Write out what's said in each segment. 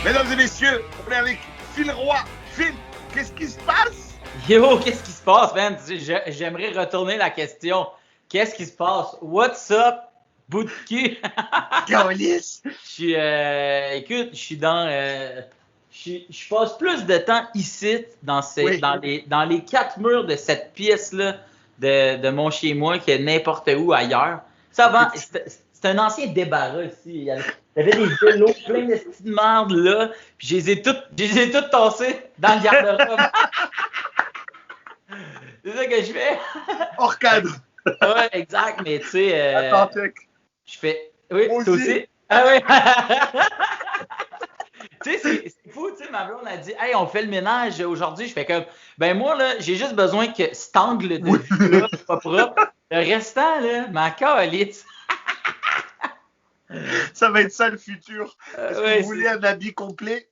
Mesdames et messieurs, on est avec Phil Roy. Phil, qu'est-ce qui se passe? Yo, qu'est-ce qui se passe, man? J'aimerais retourner la question. Qu'est-ce qui se passe? What's up, bout de cul? Gaulis! Écoute, je passe plus de temps ici, dans les quatre murs de cette pièce-là de mon chez-moi que n'importe où ailleurs. Ça va, c'est un ancien débarras ici. Il y avait des vélos plein de petites merdes là, puis je les ai toutes tassées dans le garde-robe. C'est ça que je fais. Hors cadre. Ouais, exact, mais tu sais. Attends, check. Je fais. Oui, moi toi aussi. Ah oui. Tu sais, c'est fou, tu sais, ma blonde a dit, hey, on fait le ménage aujourd'hui. Je fais comme, ben moi, là, j'ai juste besoin que cet angle de vue-là soit propre. Le restant, là, ma calisse. Ça va être ça le futur. Est-ce que ouais, vous voulez un habit complet?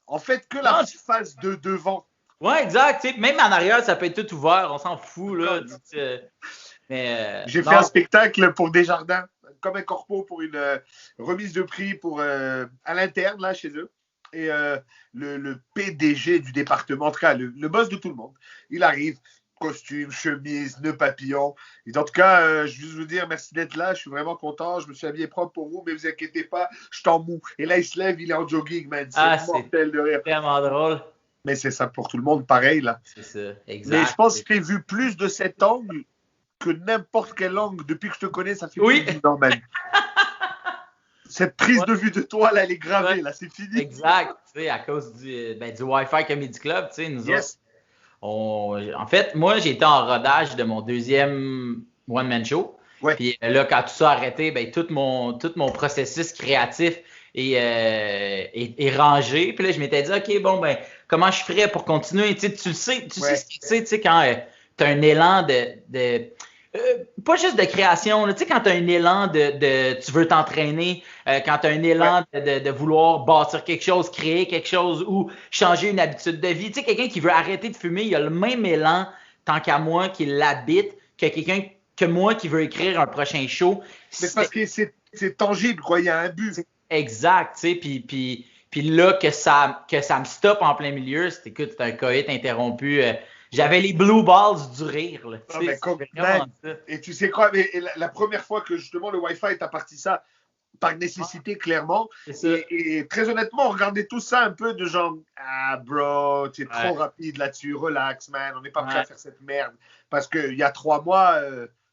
En fait, que la face de devant. Ouais, exact. Tu sais, même en arrière, ça peut être tout ouvert. On s'en fout, là. J'ai fait un spectacle pour Desjardins, comme un corpo pour une remise de prix pour à l'interne, là, chez eux. Et le PDG du département, en tout cas, le boss de tout le monde, il arrive, costume, chemise, nœud papillon. Et en tout cas, je veux juste vous dire merci d'être là, je suis vraiment content, je me suis habillé propre pour vous, mais vous inquiétez pas, je t'en mou. Et là, il se lève, il est en jogging, man. C'est mortel de rire. C'est vraiment drôle. Mais c'est ça pour tout le monde, pareil, là. C'est ça, exact. Mais je pense que j'ai vu plus de cet angle que n'importe quel angle depuis que je te connais, ça fait plus de 10 ans, man. Cette prise de vue de toi, là, elle est gravée, là, c'est fini. Exact, tu sais, à cause du Wi-Fi Comedy Club, tu sais, nous autres. En fait, moi, j'étais en rodage de mon deuxième one-man show. Ouais. Puis là, quand tout ça a arrêté, ben, tout mon processus créatif est rangé. Puis là, je m'étais dit, OK, bon, ben, comment je ferais pour continuer? Tu sais ce que c'est, tu sais, quand tu as un élan pas juste de création, tu sais, quand tu as un élan tu veux t'entraîner, quand tu as un élan de vouloir bâtir quelque chose, créer quelque chose ou changer une habitude de vie. Tu sais, quelqu'un qui veut arrêter de fumer, il a le même élan, tant qu'à moi, qui l'habite, que quelqu'un que moi qui veut écrire un prochain show. Mais parce que c'est tangible, quoi, il y a un but. Exact, tu sais, puis là, que ça me stoppe en plein milieu, écoute, c'est un coït interrompu. J'avais les blue balls du rire. Là, et tu sais quoi, mais la première fois que justement le Wi-Fi t'a parti ça, par nécessité, clairement. Et très honnêtement, on regardait tout ça un peu de genre, ah bro, tu es trop rapide là-dessus, relax man, on n'est pas prêt à faire cette merde. Parce qu'il y a 3 mois,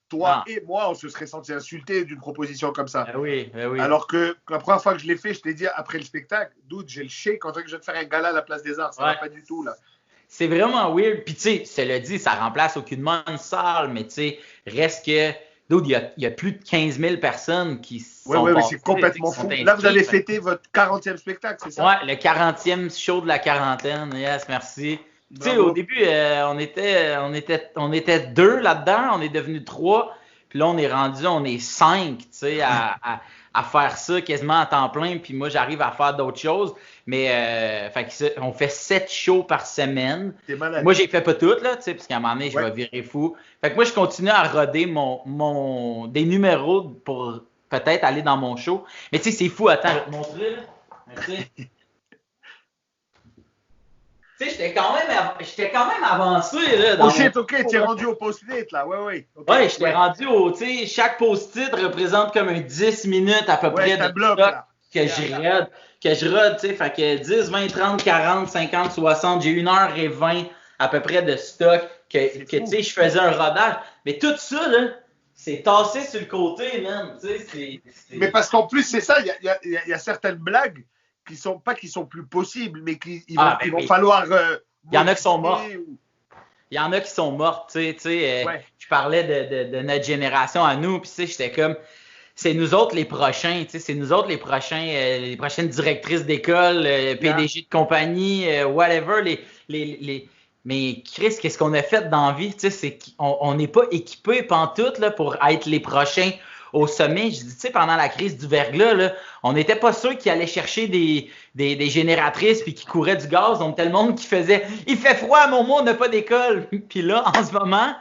toi et moi, on se serait senti insultés d'une proposition comme ça. Oui. Alors que la première fois que je l'ai fait, je t'ai dit après le spectacle, dude, j'ai le shake en train que je vais te faire un gala à la Place des Arts. Ça va pas du tout là. C'est vraiment weird. Puis, tu sais, cela dit, ça remplace aucunement une salle, mais tu sais, reste que. Il y a plus de 15 000 personnes qui sont. Oui, c'est complètement fou. Là, vous avez fêté votre 40e spectacle, c'est ça? Ouais, le 40e show de la quarantaine. Yes, merci. Tu sais, au début, on était 2 là-dedans, on est devenu 3. Puis là, on est 5, tu sais, à faire ça quasiment à temps plein. Puis moi, j'arrive à faire d'autres choses. Mais on fait 7 shows par semaine. Moi, j'ai fait pas toutes, là, tu sais, parce qu'à un moment donné, je vais virer fou. Fait que moi, je continue à roder des numéros pour peut-être aller dans mon show. Mais tu sais, c'est fou. Attends, je vais te montrer, là. Tu sais, j'étais quand même avancé, là. Oh shit, ok, tu es rendu au post-it, là. Ouais. Okay. Ouais, j'étais rendu tu sais, chaque post-it représente comme un 10 minutes à peu près de bloc, stock là. que je rode, tu sais. Fait que 10, 20, 30, 40, 50, 60, j'ai 1h20 à peu près de stock que tu sais, je faisais un rodage. Mais tout ça, là, c'est tassé sur le côté, man. Tu sais, Mais parce qu'en plus, c'est ça, il y a certaines blagues qui sont plus possibles, mais ils vont falloir. Il y en a qui sont morts. Il y en a qui sont mortes, tu sais. Je parlais de notre génération à nous, puis tu sais, j'étais comme, c'est nous autres les prochains, tu sais, c'est nous autres les prochaines directrices d'école, PDG de compagnie, whatever, mais Chris, qu'est-ce qu'on a fait dans la vie, tu sais, c'est qu'on n'est pas équipés pantoute là pour être les prochains au sommet. Je dis, tu sais, pendant la crise du verglas, là, on n'était pas sûr qu'ils allaient chercher des génératrices puis qu'ils couraient du gaz. On était le monde qui faisait « Il fait froid, mon mot, on n'a pas d'école. » Puis là, en ce moment,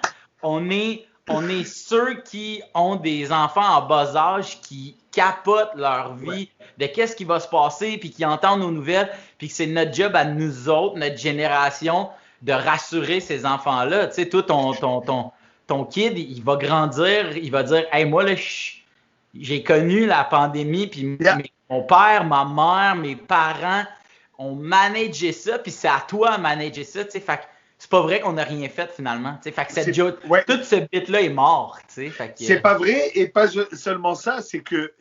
on est on est ceux qui ont des enfants en bas âge qui capotent leur vie de qu'est-ce qui va se passer, puis qui entendent nos nouvelles, puis que c'est notre job à nous autres, notre génération, de rassurer ces enfants-là. Tu sais, toi, ton kid, il va grandir, il va dire « Hey, moi, là, j'ai connu la pandémie, puis mon père, ma mère, mes parents ont managé ça, puis c'est à toi de manager ça. » Tu sais, fait que c'est pas vrai qu'on n'a rien fait finalement. Tu sais, fait que tout ce bit-là est mort. Tu sais, c'est pas vrai, et pas seulement ça, c'est que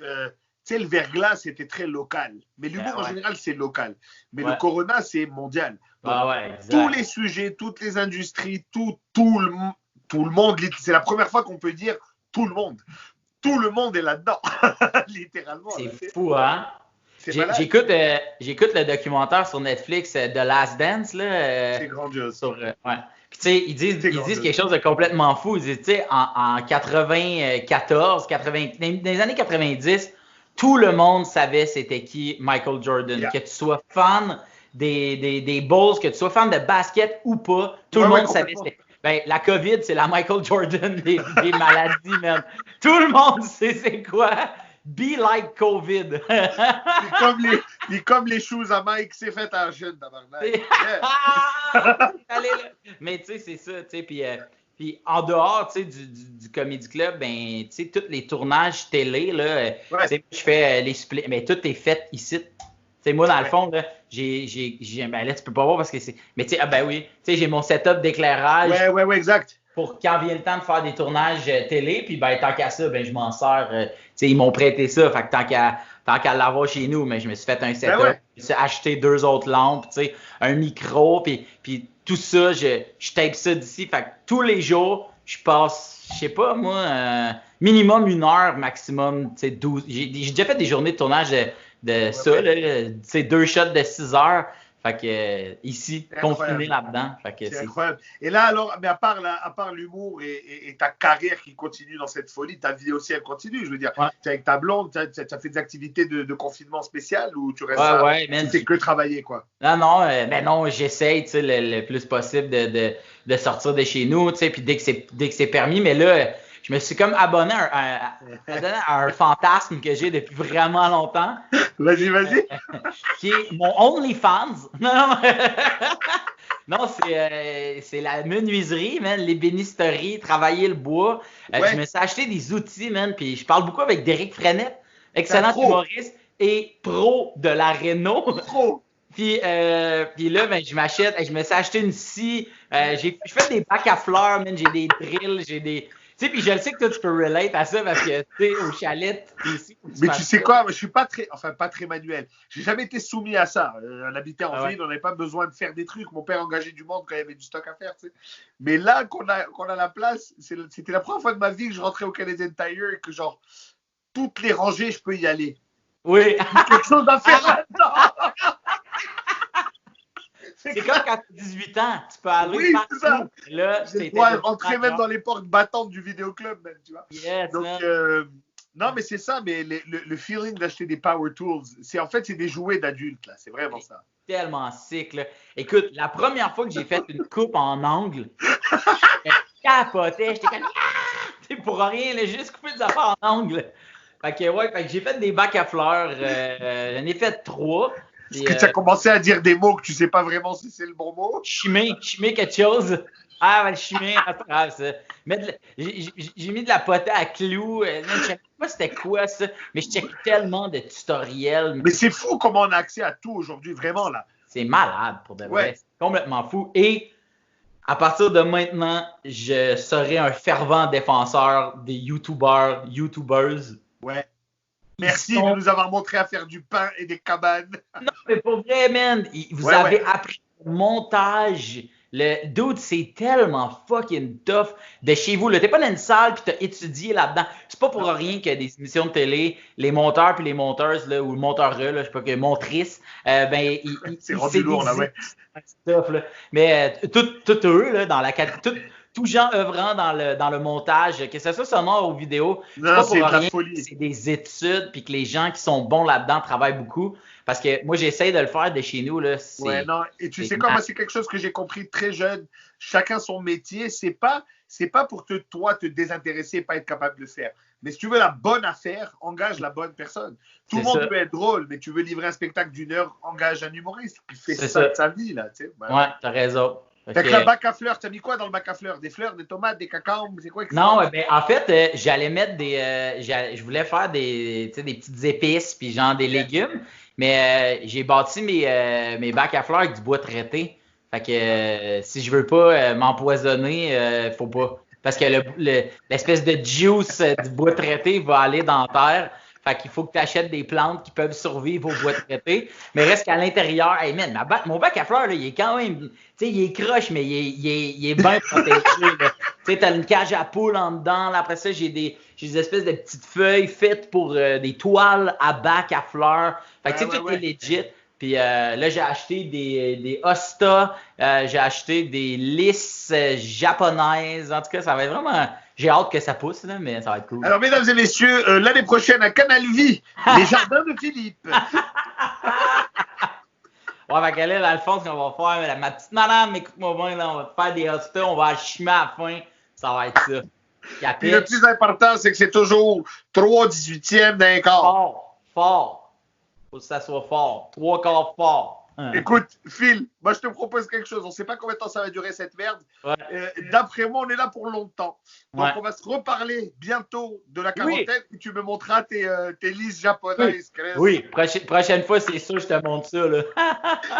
tu sais, le verglas, c'était très local. Mais l'humour, en général, c'est local. Mais le corona, c'est mondial. Donc, tous les sujets, toutes les industries, tout le monde, c'est la première fois qu'on peut dire tout le monde. Tout le monde est là-dedans, littéralement. C'est fou, hein? J'écoute le documentaire sur Netflix The Last Dance. C'est grandiose. Puis, tu sais, ils disent quelque chose de complètement fou. Ils disent, tu sais, en 94, dans les années 90, tout le monde savait c'était qui Michael Jordan. Que tu sois fan des Bulls, que tu sois fan de basket ou pas, tout le monde savait c'était. Ben, la COVID, c'est la Michael Jordan des maladies, man. Tout le monde sait c'est quoi. Be like COVID. comme les shoes à Mike, c'est fait en jeune, tabarnak. Mais tu sais, c'est ça, tu sais, puis en dehors, tu sais, du Comedy Club, ben, tu sais, tous les tournages télé, là, tu sais, je fais les splits, mais tout est fait ici. Tu sais, moi, dans le fond, là, ben là, tu peux pas voir parce que c'est, mais tu sais, ben oui, tu sais, j'ai mon setup d'éclairage. Ouais, exact. Pour quand vient le temps de faire des tournages télé, puis ben tant qu'à ça, ben je m'en sers. Tu sais, ils m'ont prêté ça, fait que tant qu'à l'avoir chez nous, mais je me suis fait un setup, je me suis acheté 2 autres lampes, tu sais, un micro, puis tout ça, je tape ça d'ici, fait que tous les jours, je passe, je sais pas moi, minimum 1 heure, maximum, tu sais, 12. J'ai déjà fait des journées de tournage de ça, là, tu sais, 2 shots de 6 heures. Fait que ici, confiné là-dedans. C'est incroyable. Et là, alors, mais à part l'humour et ta carrière qui continue dans cette folie, ta vie aussi, elle continue. Je veux dire, tu es avec ta blonde, tu as fait des activités de confinement spéciales ou tu restes tu fais que travailler, quoi? Non, j'essaye, tu sais, le plus possible de sortir de chez nous, tu sais, puis dès que c'est permis, mais là, je me suis comme abonné à un fantasme que j'ai depuis vraiment longtemps. Vas-y. Qui est mon OnlyFans. Non, c'est la menuiserie, man, l'ébénisterie, travailler le bois. Je me suis acheté des outils, man, puis je parle beaucoup avec Derek Frenette, excellent humoriste et pro de la réno. Pro. Puis là, ben, je me suis acheté une scie. Je fais des bacs à fleurs, man, j'ai des drills, j'ai des... Tu sais, puis je le sais que toi, tu peux relate à ça parce que, tu sais, au chalet, ici. Mais tu sais quoi, je suis pas très manuel. J'ai jamais été soumis à ça. On habitait en ville, on n'avait pas besoin de faire des trucs. Mon père engageait du monde quand il y avait du stock à faire, tu sais. Mais là, qu'on a la place, c'était la première fois de ma vie que je rentrais au Canadian Tire et que, genre, toutes les rangées, je peux y aller. Oui. Quelque chose à faire là-dedans. C'est comme quand tu as 18 ans, tu peux aller partout. C'est ça. Là, tu pourrais rentrer même dans les portes battantes du vidéoclub, même, tu vois. Yes, donc, non, mais c'est ça, mais le feeling d'acheter des power tools, c'est des jouets d'adultes, là. C'est vraiment ça. Tellement sick, là. Écoute, la première fois que j'ai fait une coupe en angle, je capotais, j'étais comme pour rien, là, juste couper des affaires en angle. Fait que j'ai fait des bacs à fleurs, j'en ai fait 3. Est-ce que tu as commencé à dire des mots que tu sais pas vraiment si c'est le bon mot? Chimer quelque chose. Ah, ben, chimer, ça. J'ai mis de la potée à clous. Je ne savais pas c'était quoi ça, mais je check tellement de tutoriels. Mais c'est fou comment on a accès à tout aujourd'hui, vraiment, là. C'est malade, pour de vrai. C'est complètement fou. Et à partir de maintenant, je serai un fervent défenseur des YouTubers. Ouais. Merci de nous avoir montré à faire du pain et des cabanes. Non, mais pour vrai, man, vous avez appris le montage. Le dude, c'est tellement fucking tough de chez vous. T'es pas dans une salle puis t'as étudié là-dedans. C'est pas pour rien que des émissions de télé, les monteurs puis les monteuses, là, ou le monteur, là, je sais pas, que montrice, ben, c'est rendu lourd, là, ouais. C'est tough, là. Mais tout eux, là, dans la tout gens œuvrant dans le montage, que ce soit sonore ou vidéo, c'est pas pour rien, c'est des études, puis que les gens qui sont bons là-dedans travaillent beaucoup. Parce que moi, j'essaie de le faire de chez nous. Là, et tu sais quoi, moi, c'est quelque chose que j'ai compris très jeune. Chacun son métier. C'est pas c'est pas pour toi te désintéresser et pas être capable de le faire. Mais si tu veux la bonne affaire, engage la bonne personne. Tout le monde peut être drôle, mais tu veux livrer un spectacle d'1 heure, engage un humoriste qui fait ça de sa vie, là, tu sais. Ouais, t'as raison. Fait que le bac à fleurs, t'as mis quoi dans le bac à fleurs? Des fleurs, des tomates, des cacahuètes, c'est quoi? Non, ben, en fait, j'allais mettre je voulais faire des petites épices puis genre des légumes, mais j'ai bâti mes bacs à fleurs avec du bois traité. Fait que si je veux pas m'empoisonner, faut pas. Parce que l'espèce de juice du bois traité va aller dans la terre. Fait qu'il faut que tu achètes des plantes qui peuvent survivre au bois traité. Mais reste qu'à l'intérieur, hey man, mon bac à fleurs, là, il est quand même, tu sais, il est croche, mais il est bien protégé. Tu sais, t'as une cage à poules en dedans. Là, après ça, j'ai des espèces de petites feuilles faites pour des toiles à bac à fleurs. Fait que tu sais, tout est legit. Puis là, j'ai acheté des hostas, j'ai acheté des lisses japonaises. En tout cas, ça va être vraiment... J'ai hâte que ça pousse, là, mais ça va être cool. Alors, mesdames et messieurs, l'année prochaine à Canal Vie, les jardins de Philippe. Ouais, fait que là, dans le fond, ce qu'on va faire, ma petite madame, écoute-moi bien, là, on va te faire des hostas, on va achemer à la fin. Ça va être ça. Puis le plus important, c'est que c'est toujours 3/18e d'un quart. Fort. Faut que ça soit fort. 3 quarts fort. Écoute, Phil, moi je te propose quelque chose. On ne sait pas combien de temps ça va durer cette merde. Ouais. D'après moi, on est là pour longtemps. Donc on va se reparler bientôt de la quarantaine et tu me montreras tes listes japonaises. Oui, prochaine fois, c'est sûr, je te montre ça. Là.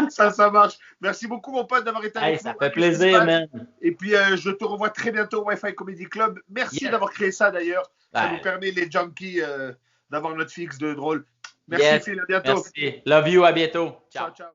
ça marche. Merci beaucoup, mon pote, d'avoir été avec nous. Ça fait plaisir, man. Et puis, je te revois très bientôt au Wi-Fi Comedy Club. Merci d'avoir créé ça, d'ailleurs. Ça nous permet, les junkies, d'avoir notre fixe de drôle. Merci, Phil. À bientôt. Merci. Love you. À bientôt. Ciao. Ciao.